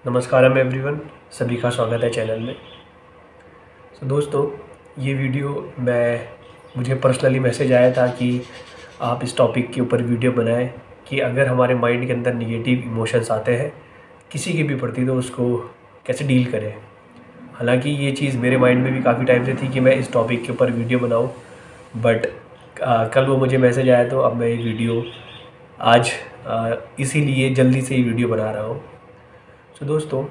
नमस्कारम everyone, सभी का स्वागत है चैनल में। दोस्तों, ये वीडियो मुझे पर्सनली मैसेज आया था कि आप इस टॉपिक के ऊपर वीडियो बनाएं कि अगर हमारे माइंड के अंदर निगेटिव इमोशंस आते हैं किसी के भी प्रति, तो उसको कैसे डील करें। हालांकि ये चीज़ मेरे माइंड में भी काफ़ी टाइम से थी कि मैं इस टॉपिक के ऊपर वीडियो बनाऊं, बट कल वो मुझे मैसेज आया तो अब मैं ये वीडियो आज इसीलिए जल्दी से ये वीडियो बना रहा हूँ। दोस्तों,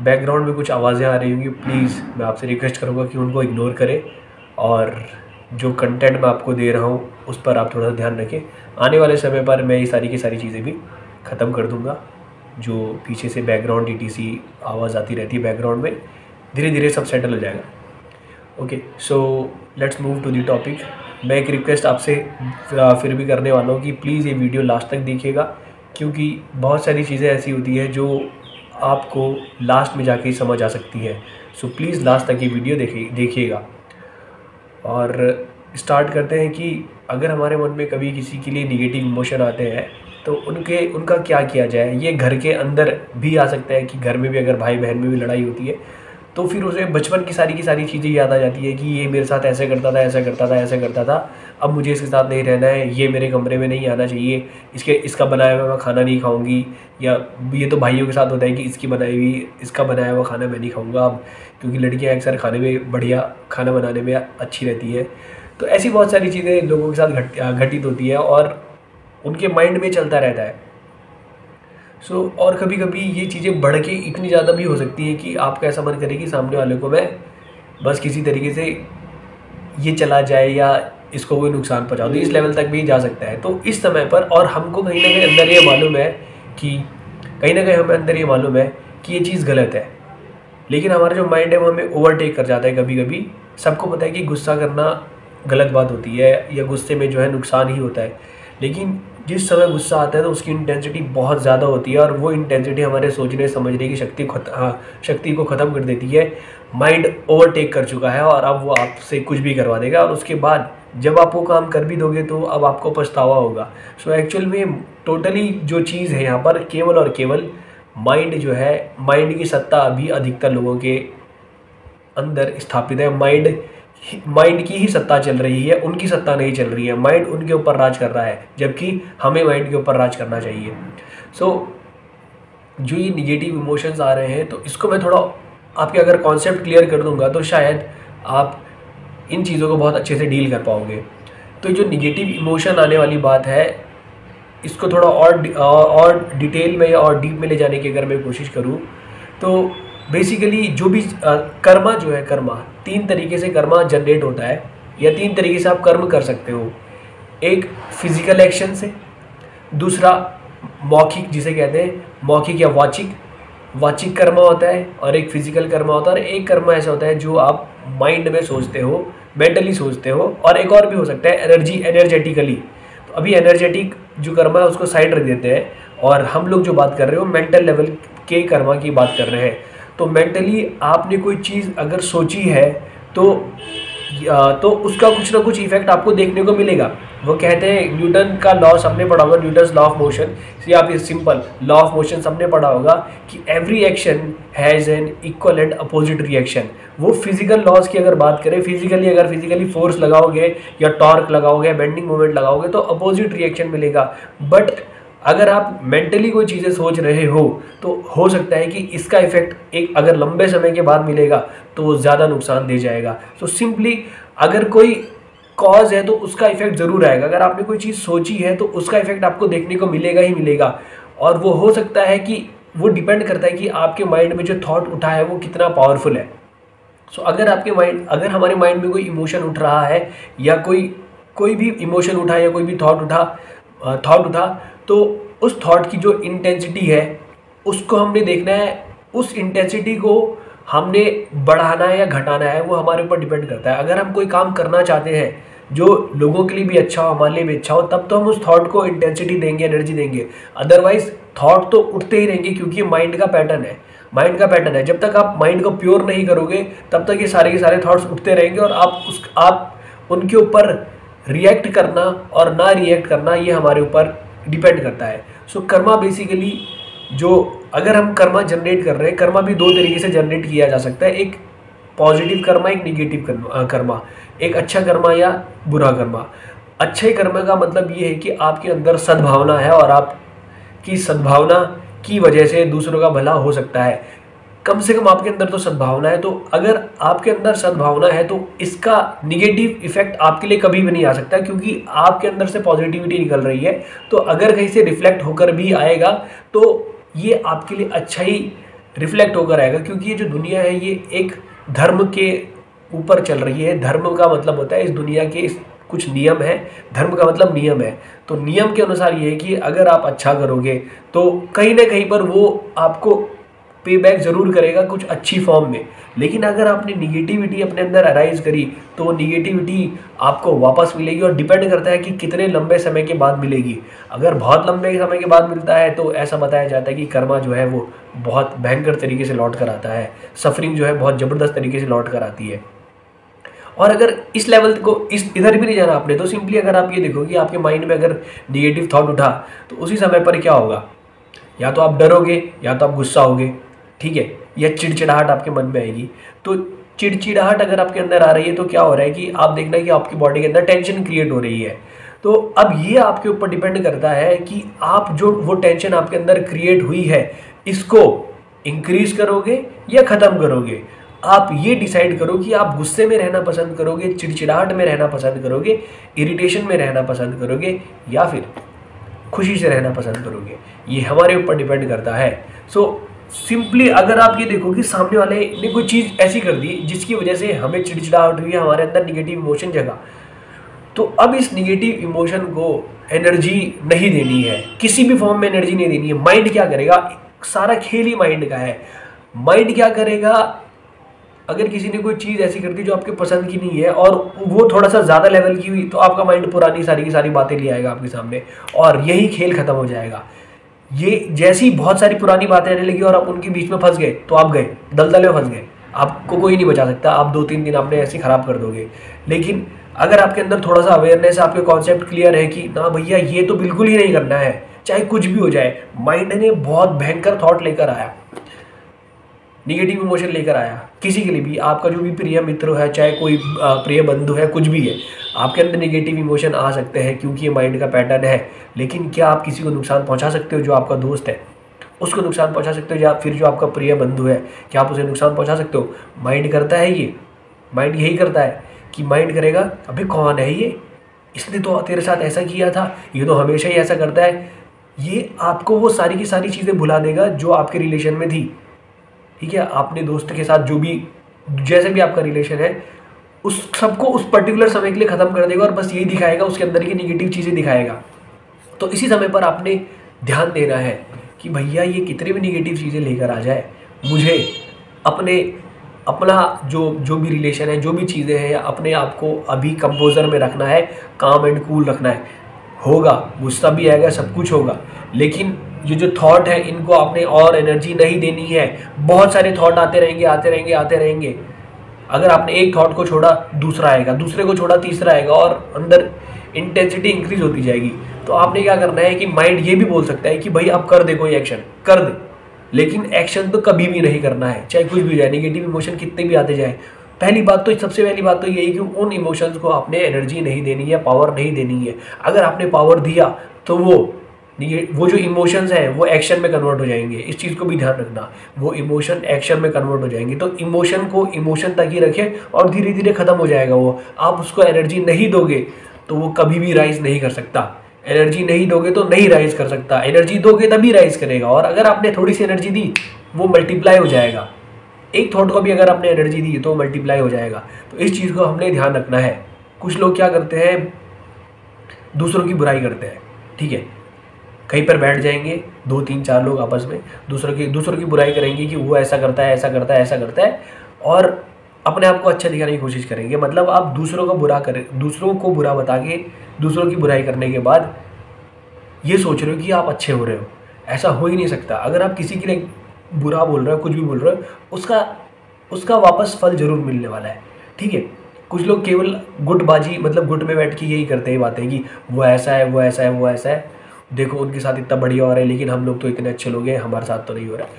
बैकग्राउंड में कुछ आवाज़ें आ रही होंगी, प्लीज़ मैं आपसे रिक्वेस्ट करूँगा कि उनको इग्नोर करें और जो कंटेंट मैं आपको दे रहा हूँ उस पर आप थोड़ा सा ध्यान रखें। आने वाले समय पर मैं ये सारी की सारी चीज़ें भी ख़त्म कर दूँगा। जो पीछे से बैकग्राउंड ETC आवाज़ आती रहती है बैकग्राउंड में, धीरे धीरे सब सेटल हो जाएगा। Okay, so let's move to the topic. मैं एक रिक्वेस्ट आपसे फिर भी करने वाला हूँ कि प्लीज़ ये वीडियो लास्ट तक देखिएगा, क्योंकि बहुत सारी चीज़ें ऐसी होती है जो आपको लास्ट में जाके ही समझ आ सकती है। सो प्लीज़ लास्ट तक ये वीडियो देखिएगा। और स्टार्ट करते हैं कि अगर हमारे मन में कभी किसी के लिए निगेटिव इमोशन आते हैं तो उनका क्या किया जाए। ये घर के अंदर भी आ सकता है कि घर में भी अगर भाई बहन में भी लड़ाई होती है तो फिर उसे बचपन की सारी चीज़ें याद आ जाती है कि ये मेरे साथ ऐसे करता था, ऐसा करता था, ऐसा करता था, अब मुझे इसके साथ नहीं रहना है, ये मेरे कमरे में नहीं आना चाहिए, इसका बनाया हुआ मैं खाना नहीं खाऊंगी। या ये तो भाइयों के साथ होता है कि इसका बनाया हुआ खाना मैं नहीं खाऊंगा अब, क्योंकि लड़कियां अक्सर खाने में बढ़िया खाना बनाने में अच्छी रहती है। तो ऐसी बहुत सारी चीज़ें लोगों के साथ घटित होती है और उनके माइंड में चलता रहता है। और कभी कभी ये चीज़ें बढ़ के इतनी ज़्यादा भी हो सकती है कि आपका ऐसा मन करे कि सामने वाले को मैं बस किसी तरीके से ये चला जाए या इसको कोई नुकसान पहुंचा दे, इस लेवल तक भी जा सकता है। तो इस समय पर और हमको कहीं ना कहीं अंदर ये मालूम है कि ये चीज़ गलत है, लेकिन हमारा जो माइंड है वो हमें ओवरटेक कर जाता है। कभी कभी सबको पता है कि गुस्सा करना गलत बात होती है या गुस्से में जो है नुकसान ही होता है, लेकिन जिस समय गुस्सा आता है तो उसकी इंटेंसिटी बहुत ज़्यादा होती है और वो इंटेंसिटी हमारे सोचने समझने की शक्ति को ख़त्म कर देती है। माइंड ओवरटेक कर चुका है और अब वो आपसे कुछ भी करवा देगा और उसके बाद जब आप वो काम कर भी दोगे तो अब आपको पछतावा होगा। एक्चुअल में टोटली जो चीज़ है यहाँ पर केवल और केवल माइंड जो है, माइंड की सत्ता अभी अधिकतर लोगों के अंदर स्थापित है। माइंड की ही सत्ता चल रही है, उनकी सत्ता नहीं चल रही है। माइंड उनके ऊपर राज कर रहा है, जबकि हमें माइंड के ऊपर राज करना चाहिए। जो ये निगेटिव इमोशंस आ रहे हैं तो इसको मैं थोड़ा आपके अगर कॉन्सेप्ट क्लियर कर दूंगा तो शायद आप इन चीज़ों को बहुत अच्छे से डील कर पाओगे। तो जो निगेटिव इमोशन आने वाली बात है, इसको थोड़ा और डिटेल में या और डीप में ले जाने की अगर मैं कोशिश करूँ तो बेसिकली जो भी कर्मा जो है, कर्मा 3 तरीके से कर्मा जनरेट होता है या 3 तरीके से आप कर्म कर सकते हो। एक फिजिकल एक्शन से, दूसरा मौखिक जिसे कहते हैं मौखिक या वाचिक कर्मा होता है, और एक फिजिकल कर्मा होता है, और एक कर्मा ऐसा होता है जो आप माइंड में सोचते हो, मेंटली सोचते हो, और एक और भी हो सकता है एनर्जेटिकली। तो अभी एनर्जेटिक जो कर्मा है उसको साइड रख देते हैं और हम लोग जो बात कर रहे हो मेंटल लेवल के कर्मा की बात कर रहे हैं। तो मेंटली आपने कोई चीज़ अगर सोची है तो उसका कुछ ना कुछ इफेक्ट आपको देखने को मिलेगा। वो कहते हैं न्यूटन का लॉ सबने पढ़ा होगा, न्यूटन्स लॉ ऑफ मोशन। आप ये सिंपल लॉ ऑफ मोशन सबने पढ़ा होगा कि every action has an equal and opposite reaction. वो फिजिकल लॉज की अगर बात करें, फिजिकली फोर्स लगाओगे या टॉर्क लगाओगे, बेंडिंग मोमेंट लगाओगे तो अपोजिट रिएक्शन मिलेगा। बट अगर आप मेंटली कोई चीज़ें सोच रहे हो तो हो सकता है कि इसका इफेक्ट एक अगर लंबे समय के बाद मिलेगा तो वो ज़्यादा नुकसान दे जाएगा। सिंपली अगर कोई कॉज है तो उसका इफेक्ट ज़रूर आएगा। अगर आपने कोई चीज़ सोची है तो उसका इफेक्ट आपको देखने को मिलेगा ही मिलेगा। और वो हो सकता है कि वो डिपेंड करता है कि आपके माइंड में जो थॉट उठा है वो कितना पावरफुल है। अगर हमारे माइंड में कोई इमोशन उठ रहा है या कोई भी इमोशन उठा या कोई भी थॉट उठा तो उस थॉट की जो इंटेंसिटी है उसको हमने देखना है। उस इंटेंसिटी को हमने बढ़ाना है या घटाना है वो हमारे ऊपर डिपेंड करता है। अगर हम कोई काम करना चाहते हैं जो लोगों के लिए भी अच्छा हो, हमारे लिए भी अच्छा हो, तब तो हम उस थॉट को इंटेंसिटी देंगे, एनर्जी देंगे। अदरवाइज थॉट तो उठते ही रहेंगे, क्योंकि माइंड का पैटर्न है। जब तक आप माइंड को प्योर नहीं करोगे तब तक ये सारे के सारे थॉट्स उठते रहेंगे और आप उनके ऊपर रिएक्ट करना और ना रिएक्ट करना ये हमारे ऊपर डिपेंड करता है। कर्मा बेसिकली जो अगर हम कर्मा जनरेट कर रहे हैं, कर्मा भी दो तरीके से जनरेट किया जा सकता है, एक पॉजिटिव कर्मा, एक निगेटिव कर्मा, एक अच्छा कर्मा या बुरा कर्मा। अच्छे कर्म का मतलब ये है कि आपके अंदर सद्भावना है और आपकी सद्भावना की वजह से दूसरों का भला हो सकता है। कम से कम आपके अंदर तो सद्भावना है, तो अगर आपके अंदर सद्भावना है तो इसका निगेटिव इफेक्ट आपके लिए कभी भी नहीं आ सकता, क्योंकि आपके अंदर से पॉजिटिविटी निकल रही है। तो अगर कहीं से रिफ्लेक्ट होकर भी आएगा तो ये आपके लिए अच्छा ही रिफ्लेक्ट होकर आएगा, क्योंकि ये जो दुनिया है ये एक धर्म के ऊपर चल रही है। धर्म का मतलब होता है इस दुनिया के कुछ नियम है, धर्म का मतलब नियम है। तो नियम के अनुसार ये है कि अगर आप अच्छा करोगे तो कहीं ना कहीं पर वो आपको पे बैक ज़रूर करेगा कुछ अच्छी फॉर्म में। लेकिन अगर आपने निगेटिविटी अपने अंदर अराइज करी तो वो निगेटिविटी आपको वापस मिलेगी, और डिपेंड करता है कि कितने लंबे समय के बाद मिलेगी। अगर बहुत लंबे समय के बाद मिलता है तो ऐसा बताया जाता है कि कर्मा जो है वो बहुत भयंकर तरीके से लौट कर आता है, सफरिंग जो है बहुत ज़बरदस्त तरीके से लौट कर आती है। और अगर इस लेवल को इधर भी नहीं जाना आपने, तो सिंपली अगर आप ये देखो कि आपके माइंड में अगर निगेटिव थॉट उठा तो उसी समय पर क्या होगा, या तो आप डरोगे या तो आप गुस्सा होगे, ठीक है, या चिड़चिड़ाहट आपके मन में आएगी। तो चिड़चिड़ाहट अगर आपके अंदर आ रही है तो क्या हो रहा है कि आप देखना कि आपकी बॉडी के अंदर टेंशन क्रिएट हो रही है। तो अब ये आपके ऊपर डिपेंड करता है कि आप जो वो टेंशन आपके अंदर क्रिएट हुई है इसको इंक्रीज करोगे या ख़त्म करोगे। आप ये डिसाइड करो कि आप गुस्से में रहना पसंद करोगे, चिड़चिड़ाहट में रहना पसंद करोगे, इरिटेशन में रहना पसंद करोगे, या फिर खुशी से रहना पसंद करोगे। ये हमारे ऊपर डिपेंड करता है। सो सिंपली अगर आप ये देखो कि सामने वाले ने कोई चीज़ ऐसी कर दी जिसकी वजह से हमें चिड़चिड़ाहट हुई, हमारे अंदर निगेटिव इमोशन जगा, तो अब इस निगेटिव इमोशन को एनर्जी नहीं देनी है, किसी भी फॉर्म में एनर्जी नहीं देनी है। माइंड क्या करेगा, सारा खेल ही माइंड का है। माइंड क्या करेगा, अगर किसी ने कोई चीज़ ऐसी कर दी जो आपके पसंद की नहीं है और वो थोड़ा सा ज़्यादा लेवल की हुई, तो आपका माइंड पुरानी सारी की सारी बातें ले आएगा आपके सामने और यही खेल खत्म हो जाएगा। ये जैसी बहुत सारी पुरानी बातें आने लगी और आप उनके बीच में फंस गए तो आप गए, दलदल में फंस गए, आपको कोई नहीं बचा सकता। आप 2-3 दिन आपने ऐसे खराब कर दोगे। लेकिन अगर आपके अंदर थोड़ा सा अवेयरनेस, आपके कॉन्सेप्ट क्लियर है कि ना भैया ये तो बिल्कुल ही नहीं करना है, चाहे कुछ भी हो जाए। माइंड ने बहुत भयंकर थॉट लेकर आया, निगेटिव इमोशन लेकर आया किसी के लिए भी, आपका जो भी प्रिय मित्र है, चाहे कोई प्रिय बंधु है, कुछ भी है, आपके अंदर निगेटिव इमोशन आ सकते हैं क्योंकि ये माइंड का पैटर्न है। लेकिन क्या आप किसी को नुकसान पहुंचा सकते हो? जो आपका दोस्त है उसको नुकसान पहुंचा सकते हो, या फिर जो आपका प्रिय बंधु है क्या आप उसे नुकसान पहुंचा सकते हो? माइंड करता है ये, माइंड यही करता है कि माइंड करेगा अभी कौन है ये, इसने तो तेरे साथ ऐसा किया था, ये तो हमेशा ही ऐसा करता है। ये आपको वो सारी की सारी चीज़ें भुला देगा जो आपके रिलेशन में थी। ठीक है, आपने दोस्त के साथ जो भी जैसे भी आपका रिलेशन है उस सबको उस पर्टिकुलर समय के लिए ख़त्म कर देगा और बस यही दिखाएगा, उसके अंदर की निगेटिव चीज़ें दिखाएगा। तो इसी समय पर आपने ध्यान देना है कि भैया ये कितनी भी निगेटिव चीज़ें लेकर आ जाए, मुझे अपना जो भी रिलेशन है, जो भी चीज़ें हैं, अपने आप को अभी कंपोजर में रखना है, काम एंड कूल रखना है। होगा, गुस्सा भी आएगा, सब कुछ होगा, लेकिन ये जो थॉट है इनको आपने और एनर्जी नहीं देनी है। बहुत सारे थॉट आते रहेंगे, आते रहेंगे, आते रहेंगे। अगर आपने एक थॉट को छोड़ा दूसरा आएगा, दूसरे को छोड़ा तीसरा आएगा, और अंदर इंटेंसिटी इंक्रीज होती जाएगी। तो आपने क्या करना है कि माइंड ये भी बोल सकता है कि भाई आप कर दे, कोई एक्शन कर दे, लेकिन एक्शन तो कभी भी नहीं करना है, चाहे कुछ भी जाए, निगेटिव इमोशन कितने भी आते जाए। सबसे पहली बात तो यही कि उन इमोशंस को आपने एनर्जी नहीं देनी है, पावर नहीं देनी है। अगर आपने पावर दिया तो वो जो इमोशंस हैं वो एक्शन में कन्वर्ट हो जाएंगे। इस चीज़ को भी ध्यान रखना, वो इमोशन एक्शन में कन्वर्ट हो जाएंगे। तो इमोशन को इमोशन तक ही रखें और धीरे धीरे ख़त्म हो जाएगा वो। आप उसको एनर्जी नहीं दोगे तो वो कभी भी राइज नहीं कर सकता। एनर्जी नहीं दोगे तो नहीं राइज कर सकता, एनर्जी दोगे तभी राइज करेगा। और अगर आपने थोड़ी सी एनर्जी दी वो मल्टीप्लाई हो जाएगा। एक थॉट को भी अगर आपने एनर्जी दी तो मल्टीप्लाई हो जाएगा। तो इस चीज़ को हमने ध्यान रखना है। कुछ लोग क्या करते हैं, दूसरों की बुराई करते हैं। ठीक है, कहीं पर बैठ जाएंगे 2-3-4 लोग आपस में दूसरों की बुराई करेंगे कि वो ऐसा करता है, ऐसा करता है, ऐसा करता है, और अपने आप को अच्छा दिखाने की कोशिश करेंगे। मतलब आप दूसरों को बुरा बता के, दूसरों की बुराई करने के बाद ये सोच रहे हो कि आप अच्छे हो रहे हो। ऐसा हो ही नहीं सकता। अगर आप किसी के लिए बुरा बोल रहे हो, कुछ भी बोल रहे हो, उसका वापस फल जरूर मिलने वाला है। ठीक है, कुछ लोग केवल गुटबाजी, मतलब गुट में बैठ के यही करते हैं बातें कि वो ऐसा है, वो ऐसा है, वो ऐसा है। देखो उनके साथ इतना बढ़िया हो रहा है, लेकिन हम लोग तो इतने अच्छे लोग हैं, हमारे साथ तो नहीं हो रहा है।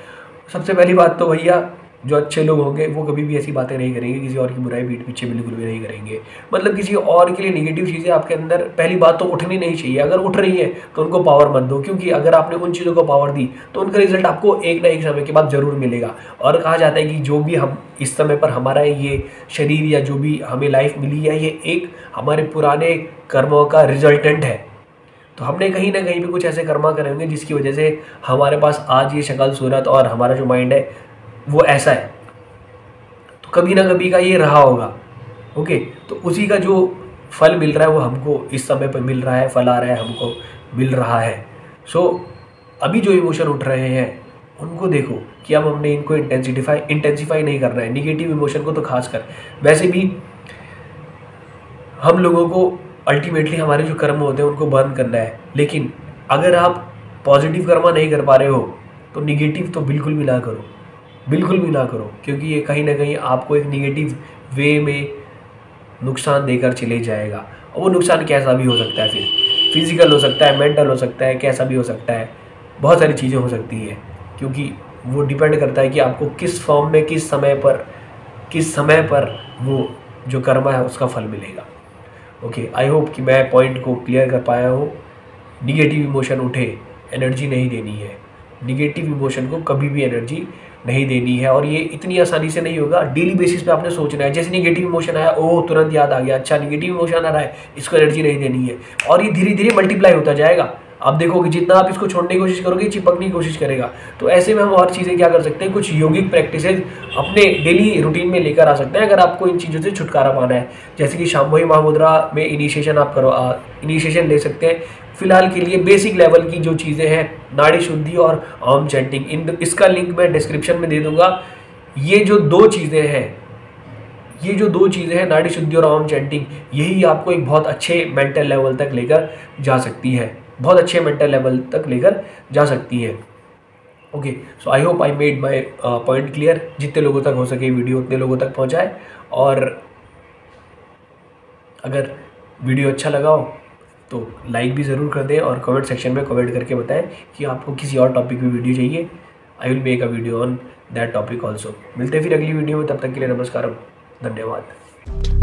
सबसे पहली बात तो भैया, जो अच्छे लोग होंगे वो कभी भी ऐसी बातें नहीं करेंगे, किसी और की बुराई पीठ पीछे बिल्कुल भी नहीं करेंगे। मतलब किसी और के लिए नेगेटिव चीज़ें आपके अंदर पहली बात तो उठनी नहीं चाहिए। अगर उठ रही है तो उनको पावर मत दो, क्योंकि अगर आपने उन चीज़ों को पावर दी तो उनका रिजल्ट आपको एक ना एक समय के बाद ज़रूर मिलेगा। और कहा जाता है कि जो भी हम इस समय पर हमारा ये शरीर या जो भी हमें लाइफ मिली है, ये एक हमारे पुराने कर्मों का रिजल्टेंट है। तो हमने कहीं ना कहीं पे कुछ ऐसे कर्मा करे होंगे जिसकी वजह से हमारे पास आज ये शक्ल सूरत और हमारा जो माइंड है वो ऐसा है। तो कभी ना कभी का ये रहा होगा। ओके, तो उसी का जो फल मिल रहा है वो हमको इस समय पर मिल रहा है, फल आ रहा है, हमको मिल रहा है। सो अभी जो इमोशन उठ रहे हैं उनको देखो कि अब हमने इनको इंटेंसिफाई नहीं करना है, निगेटिव इमोशन को तो खासकर। वैसे भी हम लोगों को अल्टीमेटली हमारे जो कर्म होते हैं उनको बर्न करना है, लेकिन अगर आप पॉजिटिव कर्मा नहीं कर पा रहे हो तो निगेटिव तो बिल्कुल भी ना करो, बिल्कुल भी ना करो, क्योंकि ये कहीं ना कहीं आपको एक निगेटिव वे में नुकसान देकर चले जाएगा। और वो नुकसान कैसा भी हो सकता है, फिर फिजिकल हो सकता है, मेंटल हो सकता है, कैसा भी हो सकता है, बहुत सारी चीज़ें हो सकती हैं, क्योंकि वो डिपेंड करता है कि आपको किस फॉर्म में किस समय पर वो जो कर्मा है उसका फल मिलेगा। ओके, आई होप कि मैं पॉइंट को क्लियर कर पाया हूँ। निगेटिव इमोशन उठे, एनर्जी नहीं देनी है, निगेटिव इमोशन को कभी भी एनर्जी नहीं देनी है। और ये इतनी आसानी से नहीं होगा, डेली बेसिस पे आपने सोचना है। जैसे निगेटिव इमोशन आया, ओह तुरंत याद आ गया, अच्छा निगेटिव इमोशन आ रहा है, इसको एनर्जी नहीं देनी है, और ये धीरे धीरे मल्टीप्लाई होता जाएगा। आप देखोगे जितना आप इसको छोड़ने की कोशिश करोगे, चिपकने की कोशिश करेगा। तो ऐसे में हम और चीज़ें क्या कर सकते हैं, कुछ योगिक प्रैक्टिसेज अपने डेली रूटीन में लेकर आ सकते हैं अगर आपको इन चीज़ों से छुटकारा पाना है। जैसे कि शांभवी महामुद्रा में इनिशिएशन आप इनिशिएशन ले सकते हैं। फिलहाल के लिए बेसिक लेवल की जो चीज़ें हैं, नाड़ी शुद्धि और ओम चैंटिंग, इसका लिंक मैं डिस्क्रिप्शन में दे दूंगा। ये जो दो चीज़ें हैं, नाड़ी शुद्धि और ओम चैंटिंग, यही आपको एक बहुत अच्छे मेंटल लेवल तक लेकर जा सकती है, बहुत अच्छे मेंटल लेवल तक लेकर जा सकती है। Okay, so I hope I made my point clear. जितने लोगों तक हो सके वीडियो उतने लोगों तक पहुंचाए, और अगर वीडियो अच्छा लगा हो तो लाइक भी ज़रूर कर दें, और कमेंट सेक्शन में कमेंट करके बताएं कि आपको किसी और टॉपिक पे वीडियो चाहिए। I will make a video on that topic also. मिलते हैं फिर अगली वीडियो में, तब तक के लिए नमस्कार, धन्यवाद।